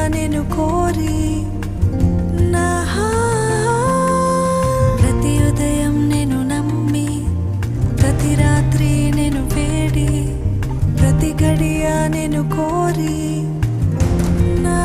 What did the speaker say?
నేను కోరి నా ప్రతి ఉదయం నేను నమ్మి ప్రతి రాత్రి నేను వేడి ప్రతి గడియ నేను కోరి నా